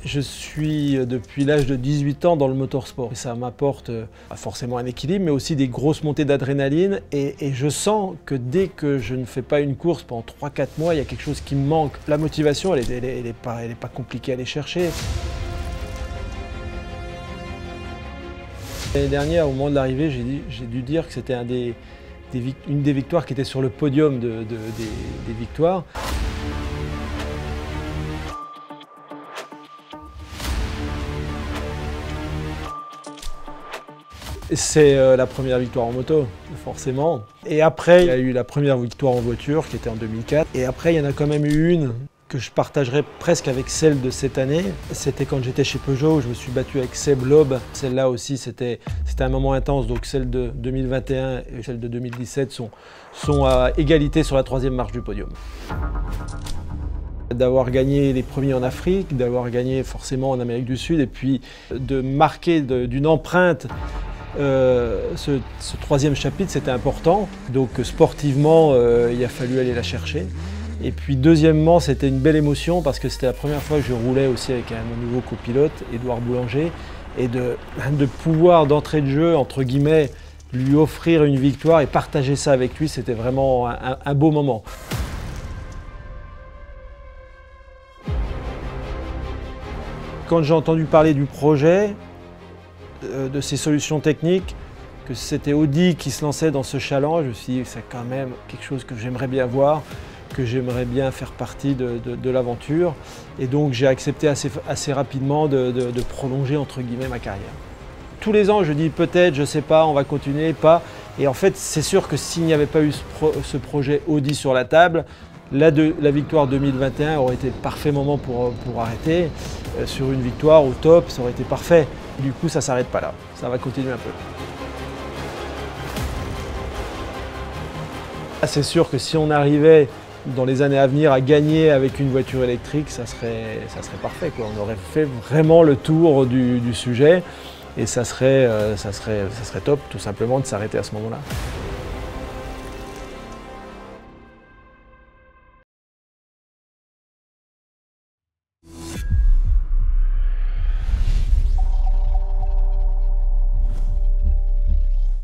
Je suis depuis l'âge de 18 ans dans le motorsport. Et ça m'apporte forcément un équilibre, mais aussi des grosses montées d'adrénaline. Et je sens que dès que je ne fais pas une course pendant 3-4 mois, il y a quelque chose qui me manque. La motivation, elle est pas compliquée à aller chercher. L'année dernière, au moment de l'arrivée, j'ai dû dire que c'était une des victoires qui était sur le podium des victoires. C'est la première victoire en moto, forcément. Et après, il y a eu la première victoire en voiture, qui était en 2004. Et après, il y en a quand même eu une que je partagerais presque avec celle de cette année. C'était quand j'étais chez Peugeot, où je me suis battu avec Seb Loeb. Celle-là aussi, c'était un moment intense. Donc celle de 2021 et celle de 2017 sont à égalité sur la 3e marche du podium. D'avoir gagné les premiers en Afrique, d'avoir gagné forcément en Amérique du Sud, et puis de marquer d'une empreinte ce 3e chapitre, c'était important. Donc sportivement, il a fallu aller la chercher. Et puis deuxièmement, c'était une belle émotion parce que c'était la première fois que je roulais aussi avec mon nouveau copilote, Édouard Boulanger, et de pouvoir d'entrée de jeu, entre guillemets, lui offrir une victoire et partager ça avec lui, c'était vraiment un beau moment. Quand j'ai entendu parler du projet, de ces solutions techniques, que c'était Audi qui se lançait dans ce challenge, je me suis dit c'est quand même quelque chose que j'aimerais bien voir, que j'aimerais bien faire partie de l'aventure. Et donc j'ai accepté assez rapidement de prolonger entre guillemets ma carrière. Tous les ans je dis peut-être, je sais pas, on va continuer, pas. Et en fait c'est sûr que s'il n'y avait pas eu ce projet Audi sur la table, la victoire 2021 aurait été le parfait moment pour arrêter. Sur une victoire au top, ça aurait été parfait. Du coup, ça ne s'arrête pas là. Ça va continuer un peu. C'est sûr que si on arrivait dans les années à venir à gagner avec une voiture électrique, ça serait parfait, quoi. On aurait fait vraiment le tour du sujet et ça serait top tout simplement de s'arrêter à ce moment-là.